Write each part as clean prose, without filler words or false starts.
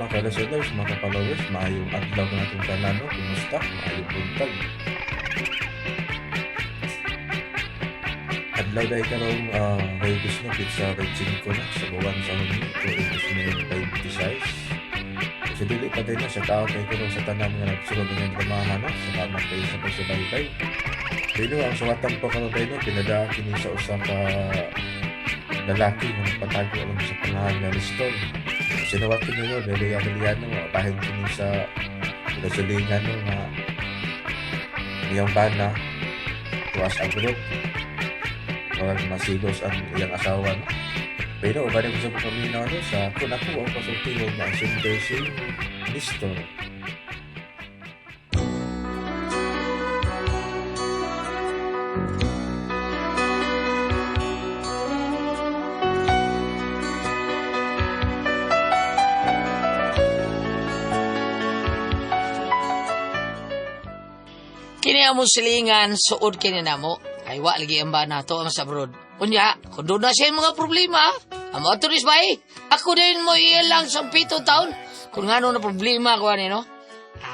mga ka-listeners, mga ka-followers, maayong adlaw na itong tanan, no? Kumusta? Maayong buntag. Adlaw dahil karong Vegas na pizza raging ko na sa buwan sa Hunyo, 2026. Kasi dili pa din na sa tao kayo ko sa tanan nga nagsulod ng dramahan, no? Salamat kayo sa pagsubaybay. Dino, ang sungatan po karon tayo, pinada kini sa usa ka lalaki na nagpatago alam sa pangalan na Nestor. Sinawat ko nyo, Liliano, bahin ko nyo sa gasulingan no, nga iyang bana tuwas abroad. Parang masilos ang iyang asawa. No? Pero, balik ko sa paminaw no, sa kung ako ang pasultiwan na ang sender si Nestor. Kini among silingan, suod kini namo. Ay wa lagi ang ba nato ang sa abroad. Unya, kung doon na siya mga problema, amo turis bay. Ako din mo ilang sa 7 taon. Kung ngano na problema ko ani no.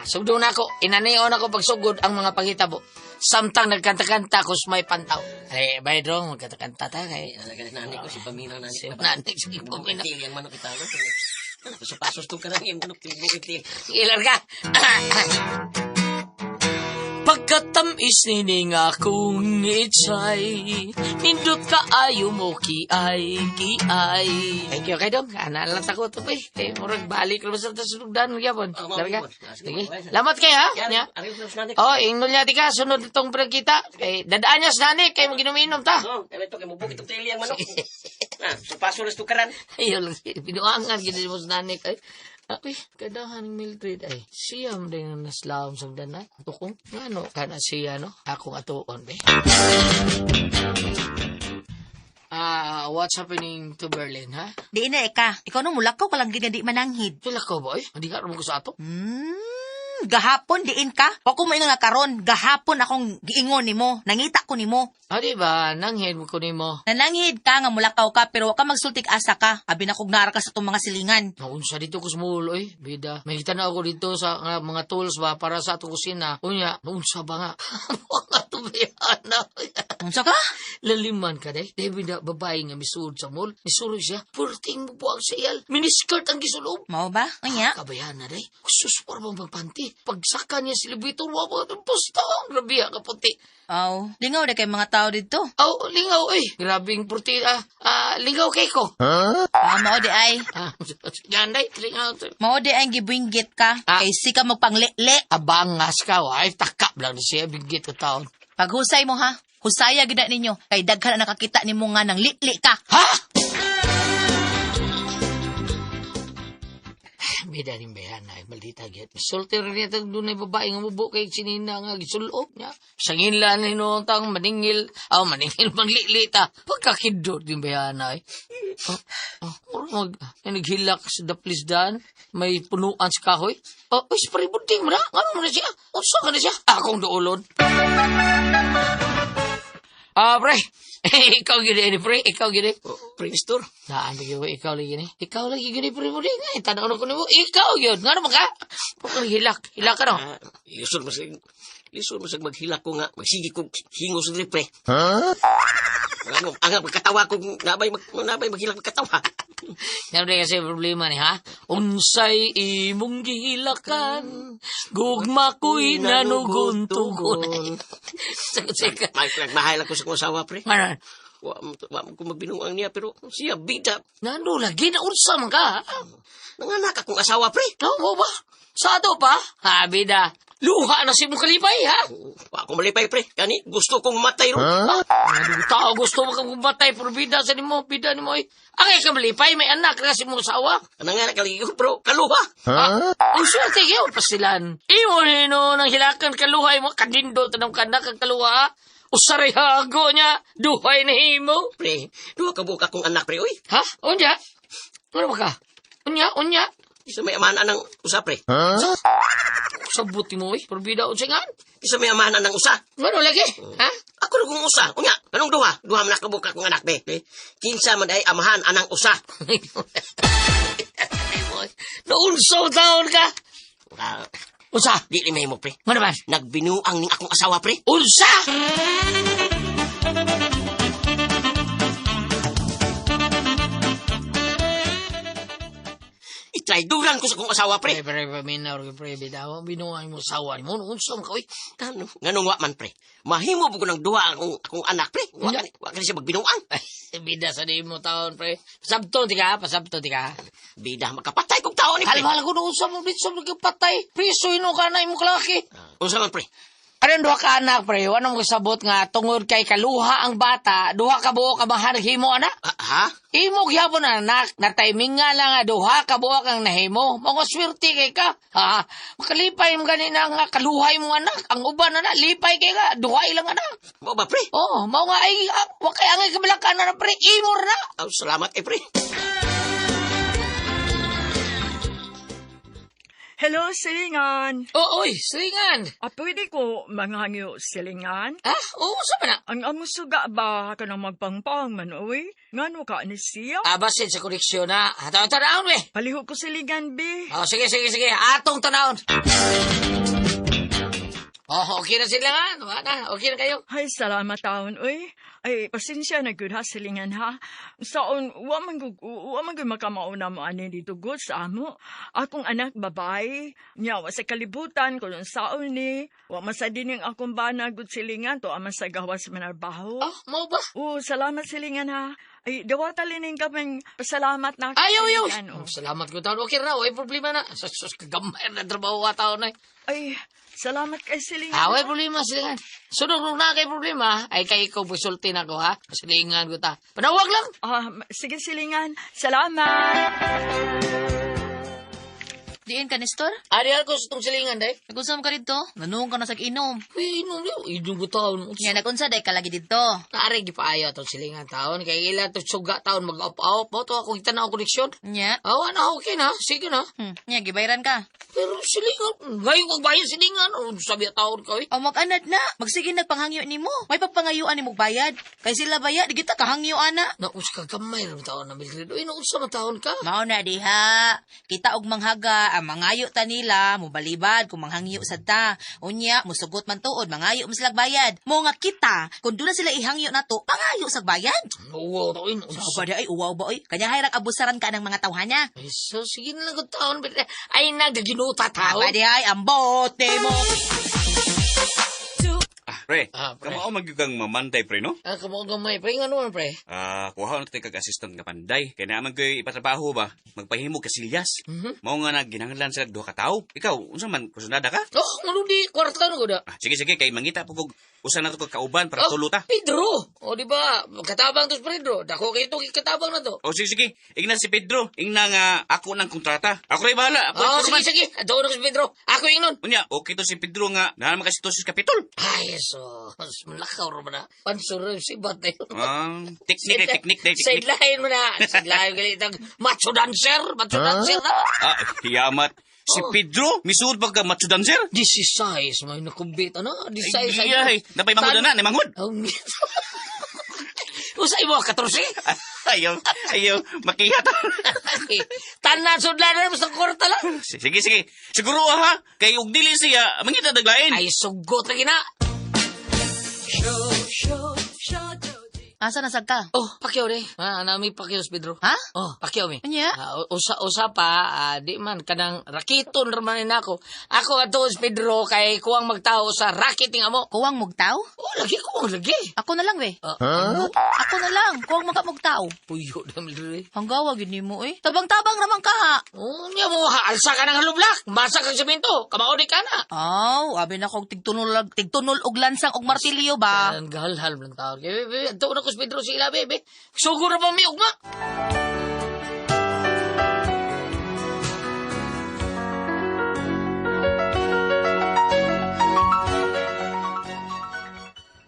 Sugdo na ako, inanion ako pagsugod ang mga pangitabo. Samtang nagkanta-kanta ko sa may pantaw. Ay, bay dong, magkanta-kanta ta kay Nani ko si Paminaw nani. si Nanik si Paminaw. Itil yang manok italo. Pasos to karang yung manok itil. Ilar ka. Pagkatamis ni nga kong itsay, nindot ka ayo mo kiay. Thank you kay Dom. Ana lang takot to eh. Kay murag balik ra sa tasugdan gyapon. Larga. Sige. Lamat kay ha. Nya. Oh, ingnon niya tika sunod itong kita. Kay dadaan niya sa nani kay maginom-inom ta. Oh, kaya ito kay mubuk itong itil yang manok. So pasos to karan. Ayun, pinuangan gid mo sa nani kay. Ay, kadahan ng Mildred ay siyam din ang naslawom sa dana. Tukong, ano, kana siya, no? Akong atuon, be. What's happening to Berlin, ha? Di na eka. Ikaw nung mulakaw ka lang gina di mananghid. Sila ko, boy? Hindi ka naman ko sa ato? Gahapon diin ka. Wa ko maingon nga karon. Gahapon akong giingon nimo. Nangita ko nimo. Di ba? Nanghid mo ko ni mo. Nananghid ka nga mulakaw ka pero wa ka magsultik asa ka. Abi na kog nara ka sa tong mga silingan. Naunsa dito ko sa mulo, bida. May kita na ako dito sa mga tools ba para sa atong kusina. Unya, naunsa ba nga? Mga tubayana. Unsa ka? Laliman ka, day. Debi na babae nga misuod sa mall. Misuod siya. Purting mo po ang sayal. Miniskirt ang gisulob. Mao ba? Unya. Kabayan na, day. Sus, parang magpanti. Pagsaka niya si Libitor, wabang ng pusta. Grabe ka puti. Aw, lingaw na kay mga tao dito. Lingaw, Grabing puti. Lingaw kay ko. Mao di ay. Yan, day. Lingaw. Mao di ay gibwinggit ka. Kay sika magpangle-le. Abangas ka, wife. Takap lang na siya. Bigit ka taon. Paghusay mo ha. Husaya gid ninyo. Kay daghan na nakakita nimo nga nang li ka. Ha? Bida rin ba yan? Ay, maldita get. Sulti rin ito doon ay babae nga mubo kay sinina nga gisulob niya. Sangin lang hinutang maningil. Maningil manglilita. Pagkakidot din ba yan ay? Naghilak sa daplisdan. May punuan sa kahoy. Spray buding mo na. Ano mo na siya? Unsa ka na siya? Akong doolon. Pre. Ikaw gini, pre. Ikaw gini. Pre Nestor. Naan bigyan mo, ikaw lagi ni. Ikaw lagi gini, pre mo din. Tanong ko nimo, ikaw yun. Nga naman ka? Pukul hilak. Hilak ka no? Lisod masag maghilak ko nga. Magsigi ko hingo sa pre. Ang pagkatawa ko, nabay maghilak pagkatawa. Yan rin kasi problema ni, ha? Unsay imong gihilakan, gugma ko'y nanugon-tugon. Mahal ako sa kong asawa, pre. Maran, Wa ko magbinuang niya, pero siya bida. nando lagi na unsa man ka, ha? Nanganak akong asawa, pre. No, ba? Sa ato pa? Ha, bida. Luha na si mong kalipay, ha? Wa ko malipay, pre. Kani, gusto kong matay ro. Ano tao gusto mo kang bumatay pero bida sa nimo, bida nimo ay. Ang ka malipay, may anak na si mong asawa. Nanganak kaligo, bro. Kaluha. Ang swerte kayo, pasilan. Imo nino nang hilakan kaluhay mo, kadindo tanong kanak ang kaluha. Usaray hago niya, duhay na himo. Pre, duha ka buka kong anak, pre. Uy, Ha? Unya? Ano ba ka? Unya? isa may amanan ng usa, pre. Sabuti mo pero bida unsingan. Isa may amanan ng usa. Ano lagi? Ha? Ako na kung usa. Unya, anong duha? Duha man nakabuka kong anak, be. Kinsa man ay amahan anang usa. Naunsong taon ka. Ah, Unsa? di ni mahimo, pre. Ano naman? Nagbinuang ning akong asawa, pre. Unsa? Itrayduran ko sa akong asawa, pre. Pre, paminaw, pre, bitaw. Binuang mo sawa mo. Unsong ka, uy. Tano, ganong wa man, pre. Mahimo po ko ng duha akong anak, pre. Wa ka siya magbinuang. Ay, bida sa di mo taon, pre. Pasabto, tika. Bida, makapatay kong tao ni, pre. Kalmala ko nung sa mo, bitso, nagkapatay. Priso, ino ka na, imong kalaki. Unsa man, pre? Anong duha ka anak, pre? Anong kasabot nga, tungod kay kaluha ang bata, duha ka buo ka mahanag himo, anak? Ha? Imo gyapon anak, na timing nga lang nga duha ka buo kang nahimo. Mga swerte kay ka. Ha? Makalipay mo ganina nga kaluhay mo anak. Ang uban anak, lipay kay ka, duha ilang anak. Mo ba, pre? Oh, mao nga ay, wakay angay kabalakan na pre, imo na. Oh, salamat, pre. Hello, silingan. Oy, silingan. Pwede ko manghangyo silingan? Ah, oo, sa na? Ang amusuga ba ka nang magpangpang man, uy? Ngano ka ni siya? Basin sa koneksyon na. Tanawon, we. Palihog ko silingan, be. Oh, sige. Atong tanawon. Oh, okay na sila nga. Wala, okay na kayo. Ay, salamat taon, uy. Ay, pasensya na gud ha, silingan ha. Saon, wa man gud makamauna mo ani dito gud sa amo. Akong anak babae, nya wa sa kalibutan kung saon ni, wa masadining akong bana gud silingan to aman sa gawas manarbaho. Oh, mau ba? Salamat silingan ha. Ay, dawatalining kaming pasalamat na. Ayaw. Silingan, oh. Salamat ko taon. Okay na, way problema na. Sus, kagamay na trabaho ka taon na. Ay, salamat kay silingan. Way problema, silingan. Sunod nung na kay problema, ay kay ikaw busultin ako, ha? Silingan ko ta. Panawag lang. Sige silingan. Salamat. Diin ka, Nestor? Ari ako sa itong silingan, day. Nagusam ka dito? Nanung ka na sa inom. Uy, inom ko taon. Nga nakunsa, day ka lagi dito. Naari, gipaayo itong silingan taon. Kaya ila itong suga taon mag-up-up. Mo to ako kita na ako koneksyon. Nya? Awa na, okay na. Sige na. Nya, gibayran ka. Pero silingan, ngayon magbayan silingan. O, sabi taon ka, eh. O mag-anad na. Magsige nagpanghangyo ni mo. May pagpangayuan ni mo bayad. Kay sila bayad, di kita kahangyo, ana. Naus ka gamay ng taon na Mildred. Uy, naus sa taon ka. Mao na diha. Kita og manghaga, ang mangayo ta nila, mubalibad kung manghangyo sad ta. Unya, musugot man tuod, mangayo mo silang bayad. Mo nga kita, kung doon na sila ihangyo na to, pangayo sa bayad. Oo, taon. So, ba ay uwaw ba oy? Kanya hayrak abusaran ka ng mga tawhana. Ay, so, sige na lang kung taon. Ay, nagaginuta taon. Ba di ay ang bote mo. Pre, Pre. kamao magyugang mamantay, pre, no? Kamao gamay. Pre, nga naman, pre. Kuha na tayo kag-assistant nga panday. Kaya naman ko'y ipatrabaho ba? Magpahimo ka silyas. Mao nga ginahanglan sila duha ka tao. Ikaw, unsa man, kusunada ka? Oh, ano di, kwarta na ko da. Sige, kay mangita po kog usa na to kag kauban para tuluta. Pedro. O, di ba? Katabang to si Pedro. Dako kayo itong katabang na to. O sige, ingna si Pedro. Ingna nga ako ng kontrata. Ako rin bahala. Ako rin Sige. Doon ako si Pedro. Ako yung nun. Unya, okay to si Pedro nga. Naman kasi to si Kapitol. Ay, so, mas malakaw rin mo na. Pansuro si Bate. Teknik. Sideline mo na. Sideline ka litang macho dancer. Macho dancer na. Hiyamat. Si Pedro, misuod pagka macho dancer? This is size. May nakumbit. Ano? This size. Ay, napay mangod na, namangod. Usay mo, 14? Ayaw, makihat. Tanan, sudlanan mo sa kwarta lang. Sige. Siguro ha, kay ug dili siya, mangita daglain. Ay, sugot lagi na. Asa nasag ka? Oh, pakyaw rin. Nami pakyaw si Pedro. Ha? Oh, pakyaw mi. Anya? Usa pa, di man, kanang rakiton ramanin ako. Ako ato si Pedro kay kuwang magtao sa rakiting amo. Kuwang mugtaw? Oh, lagi kuwang lagi. Ako na lang, we. Huh? Ako na lang. Kuwang makamugtaw. Puyo dami rin. Hanggawa, gini mo, eh. Tabang-tabang naman ka, ha? Oh, niya mo, alsa ka ng halublak. Masa kang semento. Kamaodi ka na. Abi na kong tigtunol og lansang og martilyo ba? Ang gahalhal ng tao. Ito na ko si Pedro sila, bebe. Suguro ba may ugma?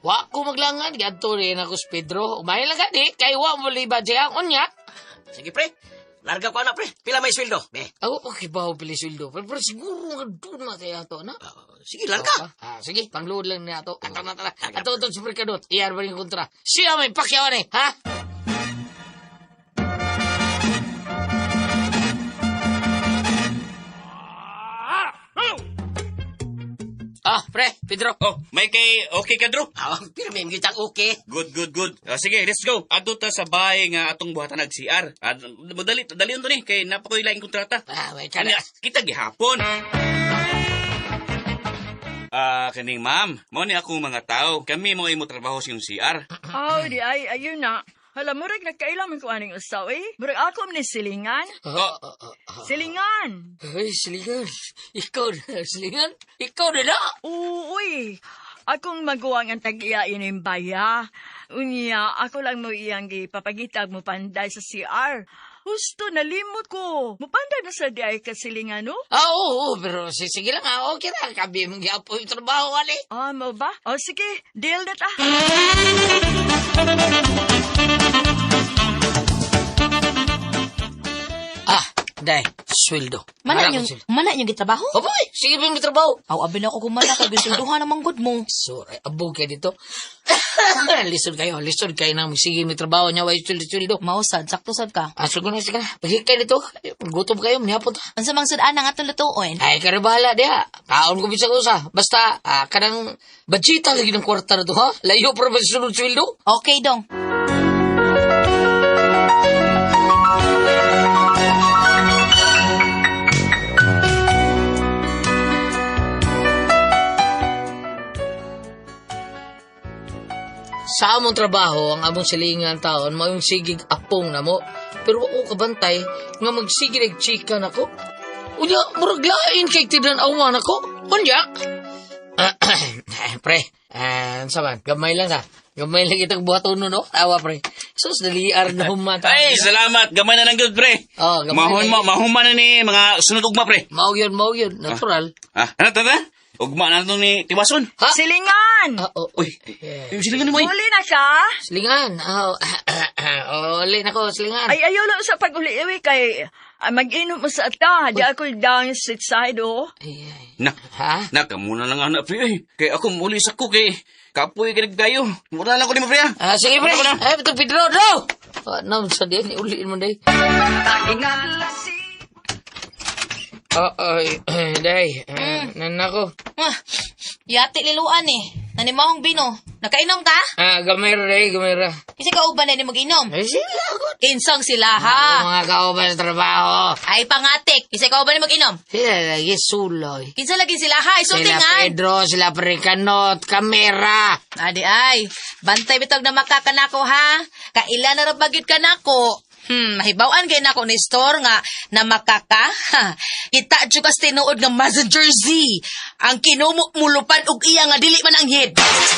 Wa ko maglangan, gadto rin ako si Pedro. Umahin lang ka, di. Kay wa mo liba dyan. Unya. Sige, pre. Larga ko na, pre. Pila may sweldo? Be. Okay ba ako pili sweldo? Pero siguro nga doon na tayo ato, na? Sige, larga. Sige, pangload lang na ato. Ato si Mercadot. Iyar ba rin kontra? Siya may pakyawan eh, ha? Ah, pre, Pedro. Oh, may kay okay ka, Drew? Pero may mga okay. Good. Sige, let's go. Adto ta sa bahay nga atong buhatan nag-CR. Madali to ni, kay napakoy laing kontrata. May kada. Kita gihapon. Kaning ma'am, mo ni akong mga tao. Kami mo imo trabaho sa iyong CR. Oh, di ay, ayun na. Hala, murag nagkailang ko aning usaw eh. Murag ako ni silingan. Silingan! Ay, silingan. Ikaw na, silingan. Ikaw na na. Uy, akong maguwang ang tag-iya inimbaya. Unya, ako lang mo iyang gipapagitag mo panday sa CR. Husto, nalimot ko. Mupanday na sa di ay kasilingan, no? Oo, pero sige lang ha. Okay na, kabi mong giapo yung trabaho, ali. Ah, mo ba? O sige, deal na ta. Day, sweldo. Mana yung gitrabaho? Aboy, sige pa yung trabaho. Aw, abi na ako kumana kay bisulduhan naman good mo. Sorry, abog kayo dito. Lisod kayo nang sige may trabaho niya, way sweldo. Mausad, sakto-sad ka. Sige na. Pagkik kayo dito. Gutom kayo, manihapon ta. Unsa mang sudan nga atong lutuon? Ay, karabahala diha. Kaon ko bisa ko sa. Basta, kanang budgeta lagi ng kwarta na to, ha? Layo para ba sunod sweldo? Okay dong. Sa among trabaho, ang among silingan taon, mayong sigig apong na mo. Pero ako kabantay, nga magsigig nagchika na ko. Unya, muraglain kay tinan-awan ako. Unya. Pre, saman, gamay lang ha. Gamay lang itang buhaton no? Tawa, pre. Sus, daliar na humata. Ay, salamat. Gamay na lang good, pre. Oh, gamay lang. Mahuman na ni mga sunod ugma, pre. Mau yun. Natural. Ano, tata? Ugma na ito ni Tiwason. Ha? Silingan! Uy, yung silingan mo, Uli na ka? Silingan. Uli na ko, silingan. Ay, ayaw lang sa pag-uli-iwi kay mag-inom mo sa ata. Di ako down sa side, oh. Ay. Na, Ha? nakamuna lang anak, pre. Kay ako muli sa ko, kay kapoy ka nagkayo. Mura lang ko ni mo, pre. Sige, pre. Ano ko na? Ay, ito, Pedro, no! Ano, sa diyan, uliin mo, day. Day. Nanako. Yati liluan Nanimahong bino. Nakainom ka? Gamay ra. Kasi kauban na ni mag-inom. Ay, sila ko. Kinsang sila ha. Mga kauban sa trabaho. Ay pangatik. Kasi kauban na mag-inom. Sila lagi suloy. Kinsa lagi sila ha. Sila Isultingan. Pedro, sila Pericanot, kamera. Adi ay. Bantay bitog na makakanako ha. Kaila na rabagit ka nako. Mahibawan kay nako ni store nga na makaka. Kita juga tinuod nga Messenger Z. Ang kinumok mulupan og iya nga dili man ang hid.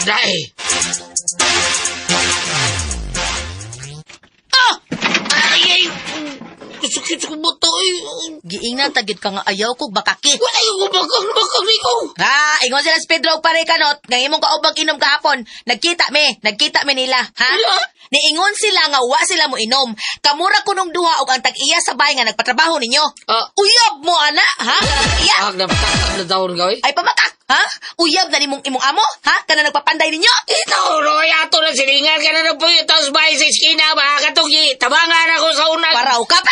Day. Ay. Sakit ko ba ito eh? Giingnan tagid ka nga ayaw ko bakakit. Wala yung gumagang ko. Ingon sila si Pedro og pare kanot, nga imong kaubang inom kahapon. Nagkita mi nila, ha? Wala. Niingon sila nga wa sila mo inom. Kamura kunong duha og ang tag-iya sa bahay nga nagpatrabaho ninyo. Uyab mo ana, ha? Iya. Napatakap na taon ka eh. Ay pamakak, ha? Uyab na nimong imong amo, ha? Kana nagpapanday ninyo? Ito, Roy, ato na silingan ka na po yung taos bahay sa iskina, mga katugi. Tabangan ako sa unang. Paraw ka pa!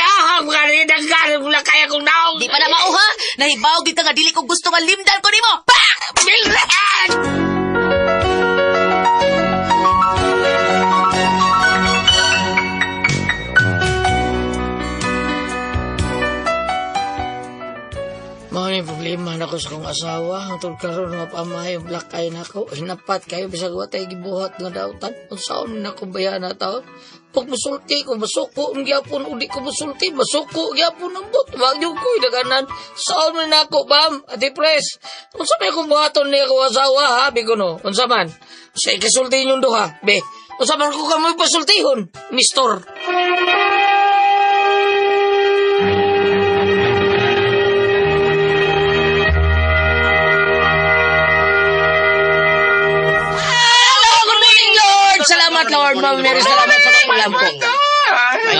Aham ka rin, nagkaroon lang kaya kong naong. Di pa na mao, ha? Nahibaw gid ka nga dili ko gusto nga limdan ko nimo. Pa! Bilran! Mao ni problema na ko sa kong asawa. Ang tulkaroon nga pamay, yung black eye na ko. Hinapat kayo, bisag watay gibuhat nga dautan. Ang saon na kong bayan na tao. Pag masulti ko, masuko, ang gyapon, udi ko masulti, masuko, gyapon ang bot. Wagyo ko, idaganan. Saon na ako, bam, ati pres. Unsa may kong buhaton niya ko asawa, ha, ko no. Unsa man, sa ikasulti yung duha, be. Unsa man ko kamoy pasultihon, Mistor. Salamat, Lord. Ma'am Mary, salamat sa ulam po.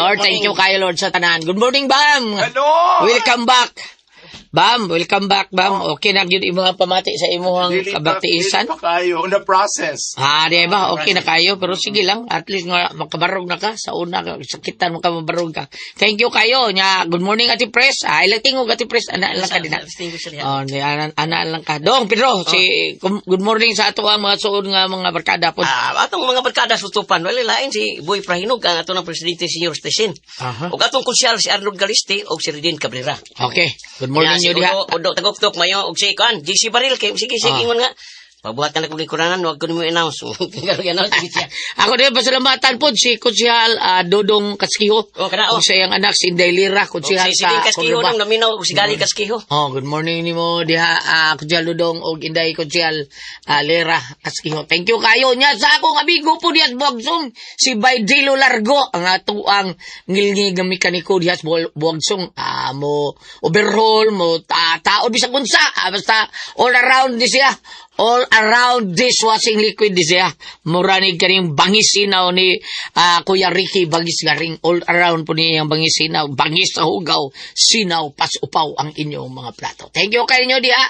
Lord, thank you kayo, Lord, sa tanan. Good morning, Bam. Hello! Welcome back. Bam, welcome back, Bam. Okay na gyud imong pamati sa imong kabatisan. Dili pa kayo, on the process. Di ba? Okay na kayo. Pero sige lang. At least nga, makabarog na ka. Sa una, sakitan mo ka, mabarog ka. Thank you kayo. Nya, good morning, Ati Pres. Ilang tingog, Ati Pres. Ana lang ka din. Ana lang ka. Dong, Pedro, good morning sa ato ang mga suod nga mga barkada po. Atong mga barkada sutupan, wala lain si Boy Prahinog, ang ato ng presidente si Senior Station. O atong konsyal si Arnold Galiste o si Redin Cabrera. Okay. Good morning nyo diha. Odo tagok-tok mayo og si kan, GC Baril kay sige ingon nga. Pabuhat ka na kung likurangan, huwag ko nimo i-announce. Ako din pasalamatan po si Konsyal Dodong Kaskiho. Kung siya ang anak si Inday Lira, Konsyal si sa Kaskiho nang naminaw si Gali Kaskiho. Good morning nimo diha Konsyal Dodong og Inday Konsyal Lira Kaskiho. Thank you kayo nya sa akong amigo po diha Buagsong si Baydilo Largo ang ato ang ngilngi nga mekaniko diha Buagsong mo overhaul mo taod bisag unsa basta all around di siya. All around dishwashing liquid di siya. Muranig kaning bangis sinaw ni Kuya Ricky, bangis garing all around po niya ang bangis sinaw. Bangis sa hugaw, sinaw, pas-upaw ang inyong mga plato. Thank you kayo nyo diha.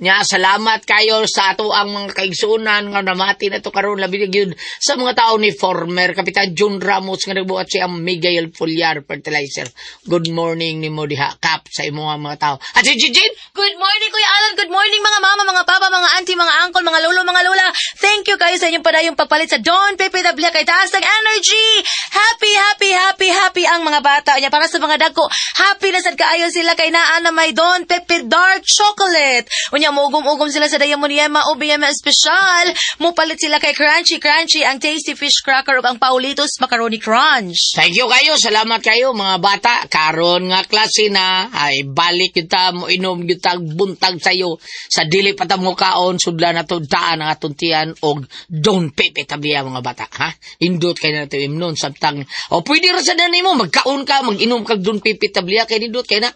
Nya, salamat kayo sa ato ang mga kaigsunan nga namati na to karon labi yun sa mga tao ni former Kapitan June Ramos nga nagbuhat siya ang Miguel Foliar Fertilizer. Good morning ni mo diha, Kap, sa imong mga tao. At si Gigin? Good morning, Kuya Alan. Good morning, mga mama, mga papa, mga auntie, mga uncle, mga lolo, mga lola. Thank you kayo sa inyong padayong pagpalit sa Don Pepe Tablia kay taas ng energy. Happy, happy, happy, happy ang mga bata niya. Para sa mga dagko, happy na sad kaayo sila kay naa na may Don Pepe Dark Chocolate. Unya, maugom-ugom sila sa Diamond Yema o Biyema Special. Mupalit sila kay Crunchy Crunchy, ang Tasty Fish Cracker o ang Paulitos Macaroni Crunch. Thank you kayo. Salamat kayo mga bata. Karon nga klase na ay balik kita mo inom kita buntag sayo sa dili pata mo kaon sudla na to daan ang atong tiyan og Don Pepe Tablia mga bata ha. Indot kay na to imnon samtang pwede ra sa dani mo magkaon ka mag-inom kag Don Pepe Tablia kay indot kay na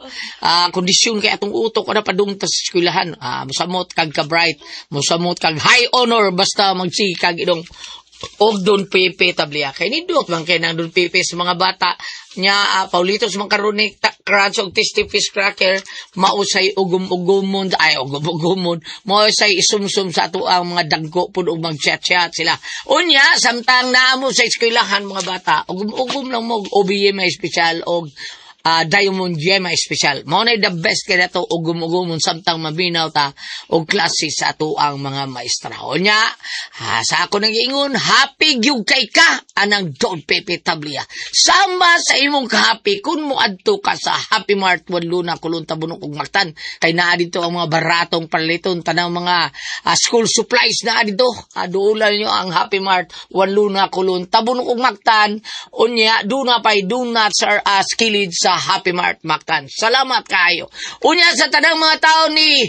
kondisyon kay atong utok ana padung ta sa eskwelahan mosamot kag ka bright mosamot kag high honor basta magsikag idong og Don Pepe Tablia kay nindot man kay nang Don Pepe sa mga bata nya Paulitos Macaroni Crunch og Tasty Fish Cracker mausay ugom-ugomon mausay isumsum sa ato ang mga dagko pud og mag-chat-chat sila unya samtang naamo sa eskwelahan mga bata ugom-ugom lang mo OBM special og Diamond Yema Special. Mao na the best kay nato ugum-ugumon samtang mabinaw ta og klase sa ato ang mga maestra. Nya, sa ako nang ingon, happy gyud kay ka anang Don Pepe Tablia. Sama sa imong kahappy kun mo adto ka sa Happy Mart Luna Kulon Tabunok ug Mactan kay naa dito ang mga baratong paliton tanang mga school supplies naa dito. Adulan nyo ang Happy Mart Luna Kulon Tabunok ug Mactan. Unya, duna pay donuts are skilled sa Happy Mart Mactan. Salamat kayo. Unya sa tanang mga tao ni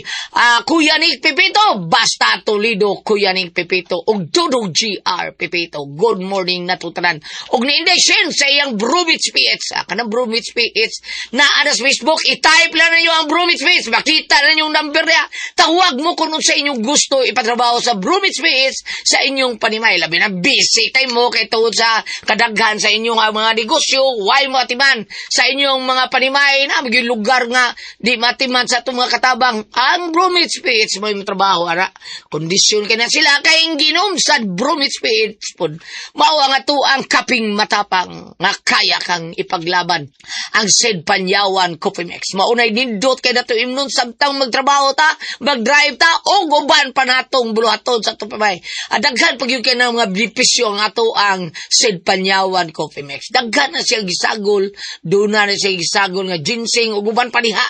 Kuya Nick Pepito, basta Toledo Kuya Nick Pepito ug Dudong GR Pepito. Good morning na tutanan. Ug ni Indeshen sa iyang Bromwich PH. Kanang Bromwich PH na anas Facebook, i-type lang ninyo ang Bromwich PH. Makita na yung number niya. Tawag mo kung sa inyong gusto ipatrabaho sa Bromwich PH sa inyong panimay. Labi na busy time mo kay tuod sa kadaghan sa inyong mga negosyo. Why mo atiman sa inyong mga panimay na maging lugar nga di matiman sa itong mga katabang ang Bromwich PH mo yung trabaho ara kondisyon kaya na sila kayong ginom sa Bromwich PH pod mao nga to ang kaping matapang nga kaya kang ipaglaban ang Sed Panyawan Coffee Mix maunay nindot kay nato imnon samtang magtrabaho ta magdrive ta o guban pa natong buluhaton sa tupamay daghan pag yung kaya na mga benepisyo nga to ang Sed Panyawan Coffee Mix daghan na siya gisagol doon na siya gisagol nga ginseng ug uban pa diha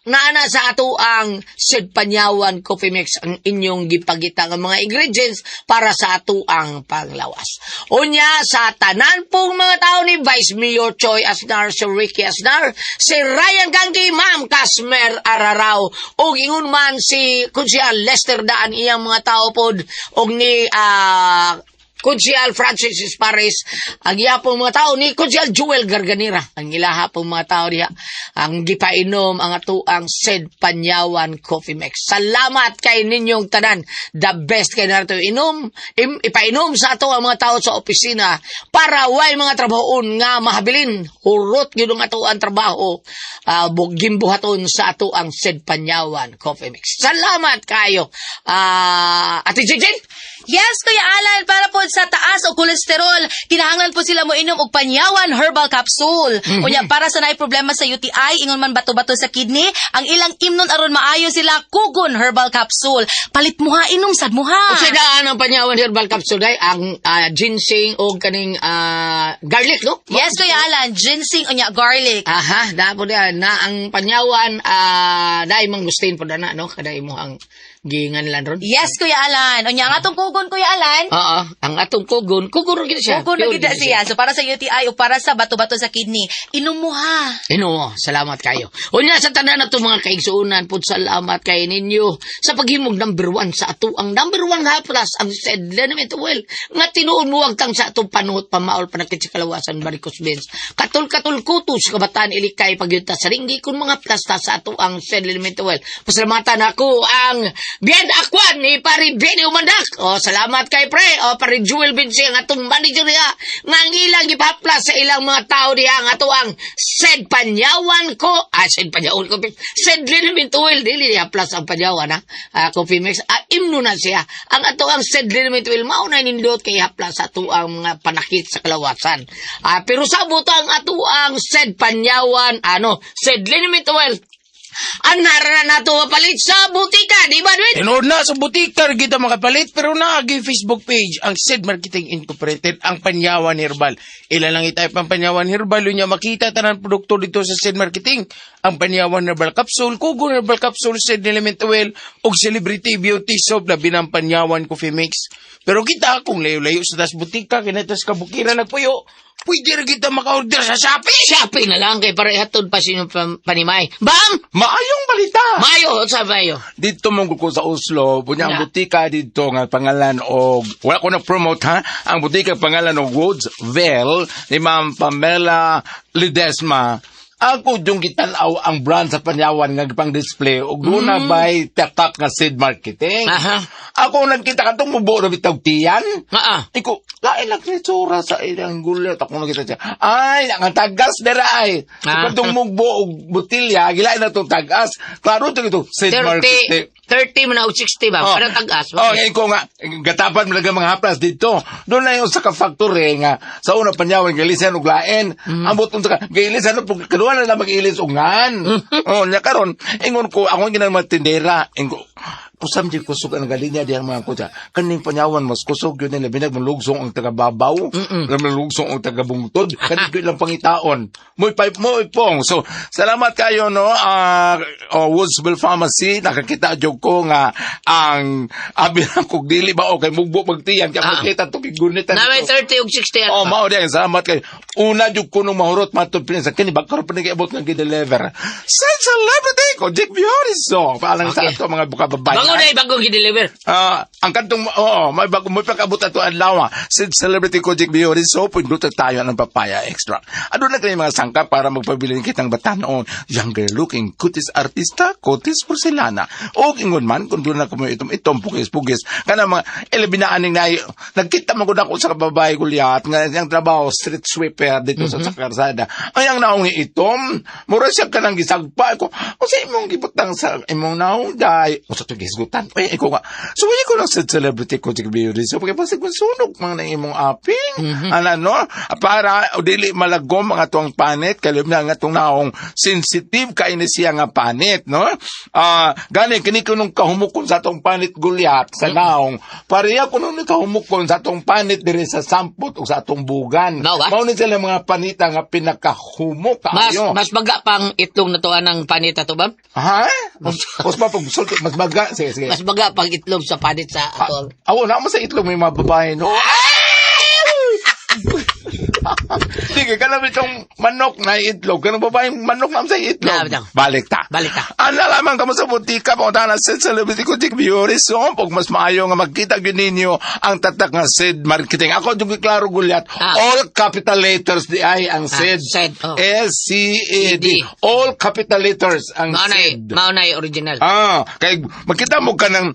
naana sa ato ang Sed Panyawan Coffee Mix ang inyong gipagita nga mga ingredients para sa ato ang panglawas unya sa tanan pong mga tao ni Vice Mayor Choi Asnar si Ricky Asnar si Ryan Gangi Ma'am Kasmer Araraw ug ingon man si Konsyal Lester Daan iyang mga tao pod og ni Konsyal Francis Espares, ang ihapong mga tao ni Konsyal Joel Garganira, ang ilahapong mga tao diha, ang gipainom ang ato ang Sed Panyawan Coffee Mix. Salamat kay ninyong tanan, the best kay nato ipainom sa ato ang mga tao sa opisina para way mga trabahoon nga mahabilin, hurot yun ang ato ang trabaho, gimbuhaton sa ato ang Sed Panyawan Coffee Mix. Salamat kayo, Ate Jijin. Yes, Kuya Alan, para po sa taas o kolesterol, kinahanglan po sila mo inom og Panyawan Herbal Capsule. Unya, para sa naay problema sa UTI, ingon man bato-bato sa kidney, ang ilang imnon aron maayo sila Kugon Herbal Capsule. Palit mo ha, inom sad mo ha. Kasi daan ang Panyawan Herbal Capsule day, ang ginseng o kaning garlic, no? Yes, Kuya Alan, ginseng unya garlic. Aha, dapo diyan na ang Panyawan dai mangustin po na, no? Kaday mo ang gingan lan ron. Yes, Kuya Alan. Unya, ang atong Kugon, Kuya Alan, Oo, ang atong kugon gid siya. Kugon na Pure gid gid siya. So, para sa UTI o para sa bato-bato sa kidney, inom mo ha. Ino, salamat kayo. Unya sa tanan nato mga kaigsuunan pud salamat kay ninyo sa paghimog number 1 sa ato ang number 1 haplas ang Sed Liniment Oil nga tinuod mo tang sa atong panuhot pamaol panakit sa kalawasan Baricos Benz. Katul kutos kabataan ilikay pagyunta sa ringgi kun mga plasta sa ato ang Sed Liniment Oil. Pasalamatan ako ang Bien Akwan ni Pari Benny Umandak. O salamat kay pre o Pari Jewel Vinci ang atong manager niya nga ang ilang ipaplas sa ilang mga tao diha ang ato ang Sed Panyawan Sed Panyawan Coffee, Sed Liniment Oil, dili niya plus ang Panyawan ha, Coffee Mix, imno na siya. Ang ato ang Sed Liniment Oil, mauna nindot kay haplas sa ato ang mga panakit sa kalawasan. Pero sabot ang ato ang Sed Panyawan, Sed Liniment Oil, ang nara na nato mapalit sa butika, di ba, Dwin? Tinood na sa butika kita makapalit pero naagi Facebook page ang Sed Marketing Incorporated ang Panyawan Herbal. Ila lang itype ang Panyawan Herbal unya makita tanan produkto dito sa Sed Marketing. Ang Panyawan Herbal Capsule, Kugon Herbal Capsule, Sed Element Oil ug Celebrity Beauty Soap labi ng Panyawan Coffee Mix. Pero kita kung layo-layo sa tas butika kinatas kabukiran nagpuyo. Pwede rin kita maka-order sa Shopee. Shopee na lang kay para ihatod pa sino panimay. Bam! Maayong balita. Mayo, sa mayo. Dito mong ko sa Oslo, punya ang Na. butika dito nga pangalan og wala ko na promote ha. Ang butika pangalan og Woodsville ni Ma'am Pamela Ledesma. Ako yung kitanaw ang brand sa Panyawan nga pang display ug doon na by tatak nga Sed Marketing. Aha. Ako nagkita ka itong mubo na bitaw tiyan. Iko, lain lang kitsura sa ilang gulat. Ako nakita siya. Ay, ang tagas dera ay. Itong mugbo o butilya, gilain na itong tagas. Klaro ito Sed Marketing. 30 mo na o 60 ba? Parang tagas. Okay, ko nga, gatapan mo lang mga haplas dito. Doon na yung sa ka-factory nga, sa una Panyawan, gilisan og lain. Ambot nung sa gilisan, kaduwa na mag-ilis og ngan. Nya karon, ingon ko, ako ang ginang tindera. Ingon, pusam di kusog ang galinya diyan mga kutsa. Kaning Panyawan mas kusog yun nila binag malugsong ang taga-babaw, malugsong ang taga-bungtod. Kaning ko ilang pangitaon. Muy pong. So, salamat kayo no. Woodsville Pharmacy nakakita jud ko nga ang abi lang kog dili ba o kay mugbo magtiyan kay makita to gunitan. Na may 30 o 60 Oh, mao diyan salamat kay. Una jud ko nung mahurot matud pinsa kani bagkaro pa nag-abot nga gi-deliver. Send celebrity ko Dick Beauty so. Paalang sa ato mga buka-babay. Bago na bagong i-deliver. Ang kantong, may bago, may pag-abot ato adlaw. Since Celebrity Kojic Beauty Soap, pagluto tayo ng papaya extra. Ano na kayo mga sangka para magpabilin kitang batanon? Younger looking, kutis artista, kutis porcelana. O ingon man, kung doon na kamo itom, pugis-pugis. Kana mga elabinaaning na, nagkita mo ko na ko sa kababay gulyat, nga yung trabaho, street sweeper dito sa karsada. Ay, ang naong itom, mura siya ka nang gisagpa. Ako, sa imong gibutang sa imong naunday. O sa tugisgutan. Ay, ko nga. So, ko lang sa Celebrity Kojic Beauty Soap. Kaya pasig masunog mga na imong aping. Ano, para dili malagom ang atong panit. Kalib na ang atong naong sensitive kayo siya nga panit, no? Gani, kini ko nung kahumukon sa atong panit gulyat sa naong. Pareha ko nung kahumukon sa atong panit dire sa sampot o sa atong bugan. Maunin sila mga panita nga pinakahumok kayo. Mas baga pang itlog na to anang panita to ba? Ha? Mas mapagsulti, mas maga. Sige. Mas baga pang itlog sa panit sa ato. Awo na mo sa itlog may mga babae, no? Sige, kanang itong manok na itlog. Kanang babaeng manok na sa itlog. Bitaw. Balik ta. Balik ta. Ang nalaman ka mo sa butika, mga tanan Sid Celebrity ko, Jig Bioris, pag mas maayo nga magkita yun ninyo ang tatak nga Sid Marketing. Ako, yung klaro gulyat, all capital letters di ay ang Sid. Sid, oh. S-C-E-D. All capital letters ang Sid. Maunay original. Kay magkita mo ka ng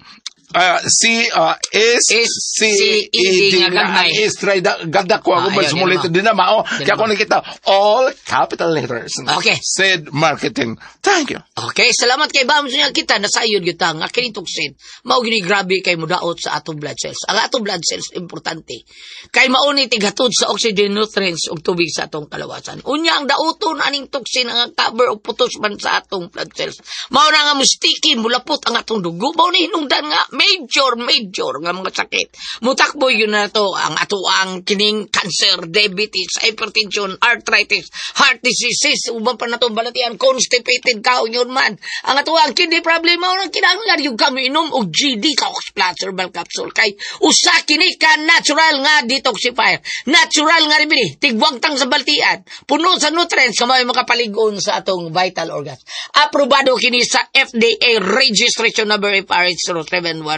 S-C-E-D nga gamay. ang S-try ganda ko ako mas ayun, sumulit yun din na mao. Kaya ako mo. nakita all capital letters. Okay. Sid Marketing. Thank you. Okay, salamat kay Bam niya kita nasayod kita nga kini tuksin. Mao gini grabe kay mudaot sa atong blood cells. Ang atong blood cells importante. Kay mauni tigatod sa oxygen nutrients ug tubig sa atong kalawasan. Unya ang dauton aning toksin ang cover og putos man sa atong blood cells. Mao na nga mustiki mulapot ang atong dugo. Mao ni hinungdan nga major nga mga sakit. Mutakbo yun na to ang atuang kining cancer, diabetes, hypertension, arthritis, heart diseases, uban pa na to balatian, constipated ka yun man. Ang atuang kidney problem mo nang kinahanglan yung kami inom og GD Cox Plus herbal capsule kay usa kini ka natural nga detoxifier, natural nga remedy, tigwag tang sa baltian, puno sa nutrients nga may makapaligon sa atong vital organs. Aprobado kini sa FDA registration number FRH 0715.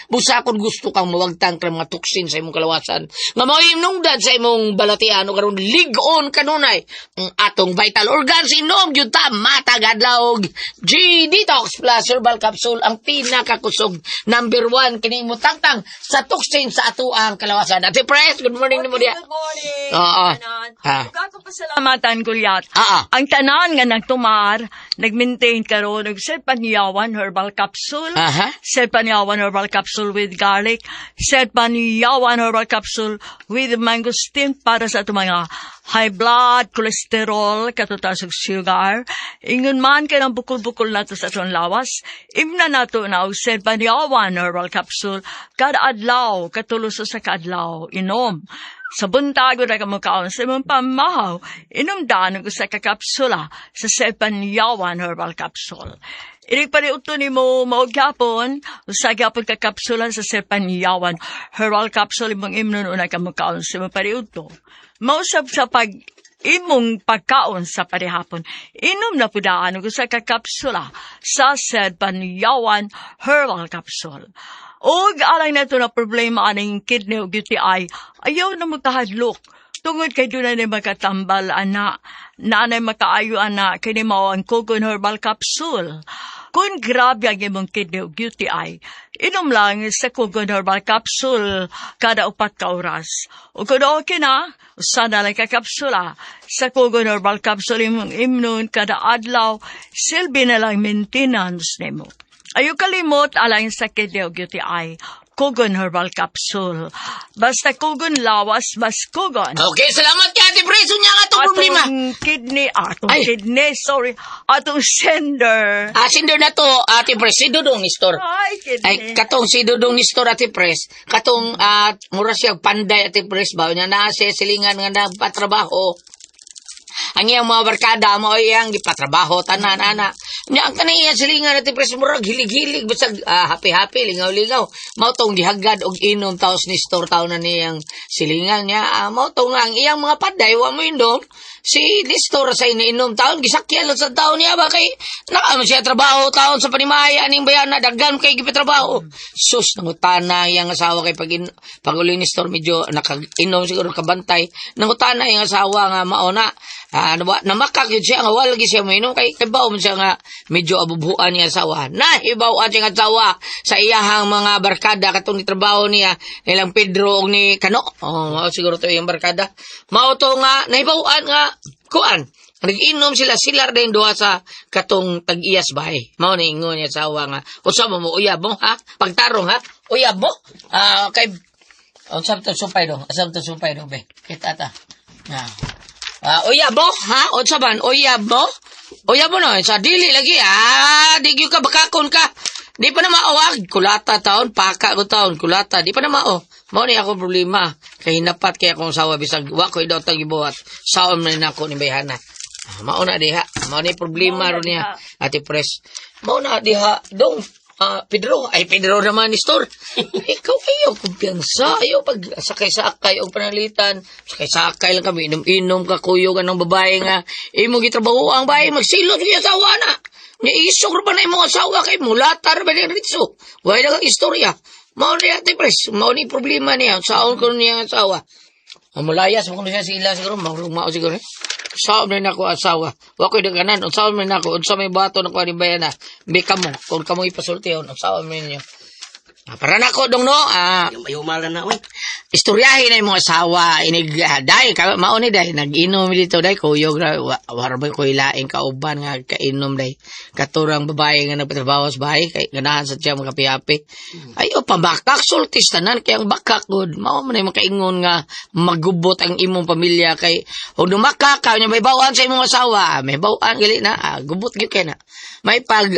Busa kung gusto kang mawagtang ka mga tuksin sa imong kalawasan nga maimnungdan sa imong balatian o karon ligon kanunay ang atong vital organs inom gyud ta matagadlaw G Detox Plus Herbal Capsule ang pinakakusog number 1 kini mo tangtang sa tuksin sa ato ang kalawasan. Ate Pres, good morning nimo dia. Good morning. Oo. Tanan. Ako pasalamatan kulyat. Oo. Ang tanan nga nagtumar, nag-maintain karon og Sir Paniyawan Herbal Capsule. Aha. Sir Paniyawan Herbal Capsule with garlic. Sir Paniyawan Herbal Capsule with mangosteen para sa ato mga high blood, cholesterol, katutas og sugar. Ingon man kay nang bukol-bukol nato sa atong lawas. Imna nato na og Sir Paniyawan Herbal Capsule kada adlaw, katulos sa kaadlaw inom. Sa buntago na kamukaon sa imong pamahaw, inumdan ko sa kakapsula sa Sepanyawan Herbal Capsule. Inig pariuto ni mo maugyapon, sa gyapon kakapsula sa Sepanyawan Herbal Capsule imong imnon una kamukaon sa imong pariuto. Mausap sa imong pagkaon sa parihapon, inom na pudaan ko sa kakapsula sa Sepanyawan Herbal Capsule. Og alang na ito na problema aning kidney o UTI, ayaw na magkahadlok. Tungod kay doon na makatambal, anak. Nanay makaayo, anak, kini mao ang Cogon Herbal Capsule. Kung grabe ang imong kidney o UTI, inom lang sa Cogon Herbal Capsule kada 4 ka oras. O kung okay na, sana lang kakapsula. Sa Cogon Herbal Capsule imong imnon kada adlaw, silbi na lang maintenance nimo. Ayaw kalimot alang sa kidney o UTI, Cogon Herbal Capsule. Basta Cogon lawas, mas Cogon. Okay, salamat kay Ate Pres. Unya nga itong problema. Atong sender. Sinder na to, Ate Pres, si Dudong ni Store. Ay, kidney. Ay, katong si Dudong ni Store, Ate Pres, katong mura siya panday, Ate Pres, ba? Nya na siya silingan nga nagpatrabaho. Ang iyang mga barkada mo ay iyang gipatrabaho, tanan, ana. Nya ang kaniyang silingan Ate Pres, murag hilig-hilig, basta happy-happy, lingaw-lingaw. Mautong gihagad og inom taos ni Store taon na niyang silingan niya. Mautong ang iyang mga paday, wa mo inom. Si Nestor sa iniinom taon, gisakyan lang sa taon niya ba kay nakaman siya trabaho taon sa panimaya aning bayan na daggan kay gipitrabaho. Sus, nangutana yung asawa kay pag-uli ni Nestor medyo nakainom siguro kabantay. Nangutana yung asawa nga maona. Namakak yun siya nga wala lagi siya mainom kay baw man siya nga medyo abubuan niya asawa. Nahibaw at siyang asawa sa iyahang mga barkada katong ni trabaho niya nilang Pedro og ni Kano. Oh, siguro to yung barkada. Mao to nga nahibawan nga kuan. Nag-inom sila din duha sa katong tag-iyas bahay. Mao ni ingon niya asawa nga unsa mo uyab mo ha? Pagtarong ha? Uyab mo? Kay unsa to sumpay dong? Asam to sumpay dong be. Kita ta. Uyab mo ha? Unsa man uyab mo? Uyab mo no sa dili lagi di gyud ka bakakon ka. Di pa na maawag. Kulata taon, paka ko taon, kulata. Di pa na mao. Mao ni ako problema. Kay hinapat kaya akong sawa bisag wa ko daw tagibuhat. Saon man nako ni bayhana. Mao na diha. Mao ni problema ro niya. Ate Pres. Mao na diha dong. Pedro naman ni Store. Ikaw ayaw kumpiyansa, ayaw pag sakay-sakay o panalitan. Sakay-sakay lang kami, inom-inom ka kuyo ka ng babae nga. Imo gitrabaho ang bahay, magsilot kaya asawa na. Nga isok ba na imong asawa kay mulatar ba ni Ritso? Wala na kang istorya. Mao ni Ate Pres, mao ni problema niya. Saon ko niya asawa. Mulayas mo kung siya sila siguro, mao siguro. Saon na ako asawa. Wa ko'y daganan. Saon man ako. Unsa may bato na ko ni bayan na. Bika mo. Kung kamo ipasulti yun. Saon man niyo. Para na ko dong no. Mayumalan na, uy. Istoryahin na yung mga asawa. Day. Mauni day. Nag-inom dito day. Kuyog na. Warabay ko ilaing kauban nga kainom day. Katurang babae nga nagpatrabaho sa bahay. Kay ganahan sa tiyan mga kapi-api. Ayo pambakak. Sultis tanan. Kaya ang bakak good. Mao man ay makaingon nga magubot ang imong pamilya. Kay kung dumakak ka. May bawaan sa imong asawa. May bawaan gali na. Gubot gyud kay na. May pag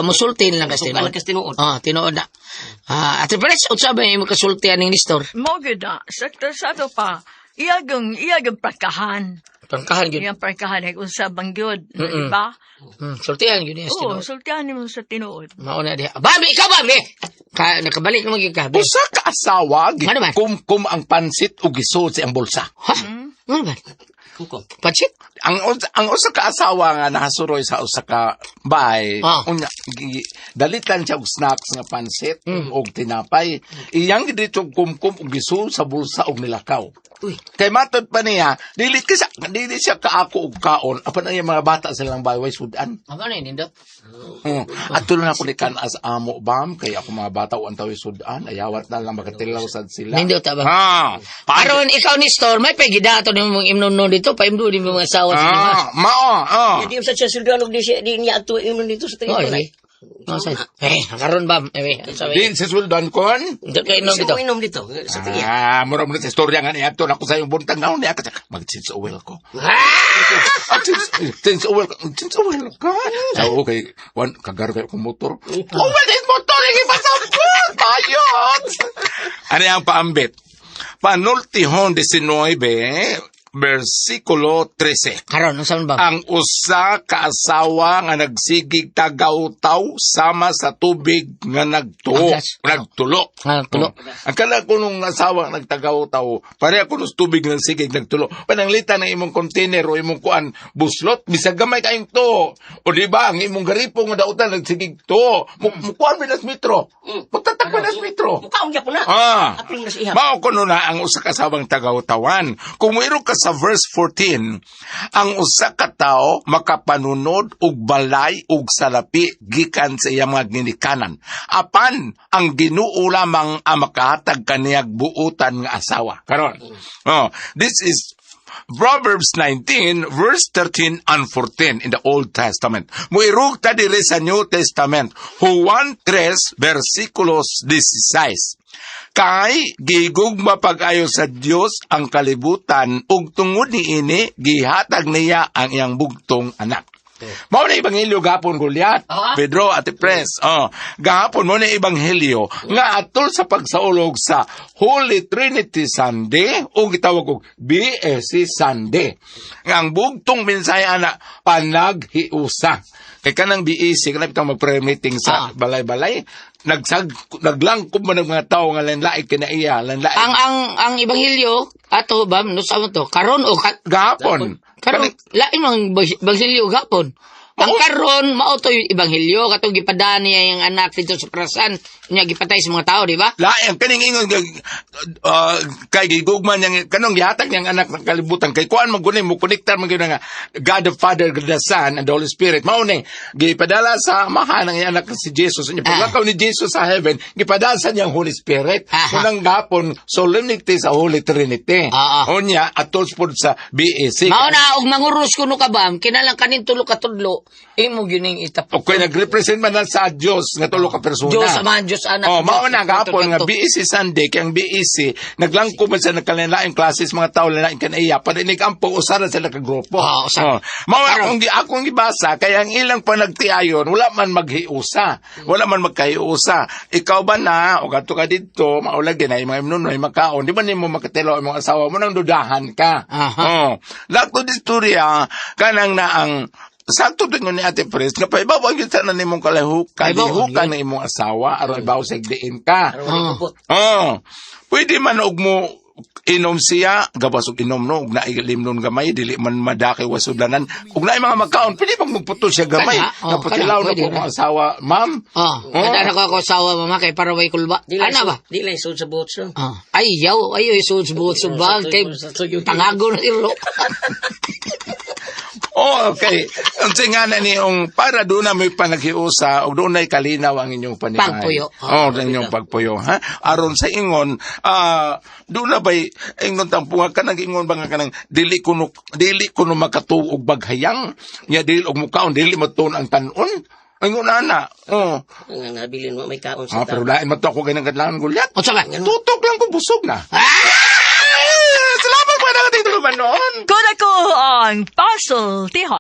musultin lang kasi. Tinuod. Tinuod na. Ate Pres, unsa ba yung kasultian ni Nestor? Mo gida, sakto sa to pa. Iyagang prakahan. Pangkahan yun. Iyang prakahan ay unsa bangyod, di ba? Sultian yun yung Oo, tinuod. sultihan mo sa tinuod. Mauna diha. Bambi, ikaw Bambi! Nakabalik naman yung kabi. Usa ka asawa, Ano ba? kum ang pansit o gisod sa iyang bulsa. Ha? Ano ba? Kuko. Pansit? Ang usa ka asawa nga nahasuroy sa usa ka bahay, unya dalitan siya og snacks nga pansit og tinapay. Iyang dito kumkum og gisud sa bulsa og nilakaw. Uy. Kay matod pa niya, dili siya kaako og kaon. Apan ang mga bata silang bahay sudan. Ano na yun, Nindot? At tuloy na ko ni kan as amo bam kay ako mga bata o antawi sudan, ayawat na lang magatilaw sad sila. Nindot ba? Paano? Aron ikaw ni Nestor, may pagidato ni mong imnono dito, paimdo din mo mga asawa sa dimas. Hindi sa siya silganog di niya ato yun dito sa tingin ko. Karon ba? Di si suldan kon? Dito kayo inom dito. Inom dito. Sa tingin. Mura sa istorya nga niya to ako sa yung buntag na niya ka mag-change oil ko. Change oil ka. So okay, one kagar kayo kong motor. Well, this motor yung ipasabot! Bayot! Ano yung paambit? Panultihon 19, versikulo 13. Karon, ano saan ba? Ang usa ka asawa nga nagsigig tagaw-taw sama sa tubig nga nagtulo. Nagtulo. Ang kana ko nung asawa nga nagtagaw-taw, pareha ko nung tubig nga sigig nagtulo. Pananglitan ng imong container o imong kuan buslot, bisag gamay kayong to. O di ba, ang imong garipo nga dautan nagsigig to. Mukuan binas metro. Putatak binas metro. Mukaon niya po na. Apring na siya. Mao ko na ang usa ka asawang tagaw-tawan. Kung mayroon ka sa verse 14, ang usa ka tawo makapanunod og balay ug salapi gikan sa iyang mga ginikanan. Apan ang Ginoo lamang ang makahatag kaniyag buutan nga asawa. Karon. This is Proverbs 19, verse 13 and 14 in the Old Testament. Muirog ta diri sa New Testament. Juan 3, versikulos 16. Kay gigugma pag-ayo sa Dios ang kalibutan ug tungod niini gihatag niya ang iyang bugtong anak. Mao na ebanghelyo gapon Goliath. Pedro at Pres. Gahapon mo na ebanghelyo nga atol sa pagsaulog sa Holy Trinity Sunday o gitawag og BSC Sunday. Nga ang bugtong mensahe ana panaghiusa. Kay kanang BSC kanang bitang mag-prayer meeting sa balay-balay naglangkob man ng mga tao nga lanlaig kinaiya lanlaig. Ang ebanghelyo ato ba no sa to karon o gahapon. Karon lain mang ebanghelyo gapon. Ang karon mao to yung ebanghelyo katong gipadaan niya yung anak dito sa prasan niya gipatay sa mga tao, di ba? Lain kaning ingon kay gigugman yang kanong gihatag niyang anak ng kalibutan kay kuan magunay mo konektar man gyud nga God the Father, God the Son and the Holy Spirit. Mao ni gipadala sa amahan ng anak si Jesus. Nya paglakaw ni Jesus sa heaven, gipadala sa niyang Holy Spirit. Unang gapon solemnity sa Holy Trinity. Unya atol pod sa BSC. Mao na og manguros kuno ka ba kinalang kanin tulo ka tudlo imo gining itapok. Okay, nagrepresent man na sa Dios nga tulo ka persona. Diyos Ama, Diyos Anak. Mao na gapon nga BSC Sunday kay ang BSC naglangko man sa nagkalain-laing classes mga tawo lain kanaiya padinig ampo usara sila ka grupo. Mao akong gibasa kay ang ilang panagtiayon wala man maghiusa. Wala man magkahiusa. Ikaw ba na o kadto ka didto maulag ginay mga imnonoy makaon di ba nimo makatelo ang mga asawa mo nang dudahan ka. Lakto di istorya kanang na ang sakto din yun ni Ate Pres, nga paibaw ang kita na nimong kalihukan na imong asawa, aron ibaw sa igdiin ka. Oh, pwede man og mo inom siya, gabas og inom no, ug nailim nun gamay, dili man madaki wasudlanan. Ug naay mga magkaon, pwede pag magputol siya gamay. Kana, Naputilaw na pwede po ang asawa, ma'am. Kada na ko asawa mama kay para way kulba. Ana ba? Di lang isod sa bots no. Ayaw, isud sa buot sa bag kay tangago na iro. Oh, okay. Ang nga na niyong, para doon na may panaghiusa, o doon na'y kalinaw ang inyong paningay. Pagpuyo. Oh, ang inyong pagpuyo, ha? Aron sa ingon, doon na ba'y, ingon tampunga ka nang ingon ba nga ka nang, dili kuno makatuog baghayang, niya dili og mukaon, dili matun ang tanon. Ingon na, oh. Nga nabilin mo may kaon sa Pero lain man to ako ganang kadlangan gulyat. O saka, Tutok lang ko busog na. Salamat po na kating tuluman noon. Kung ako ang puzzle, tiha.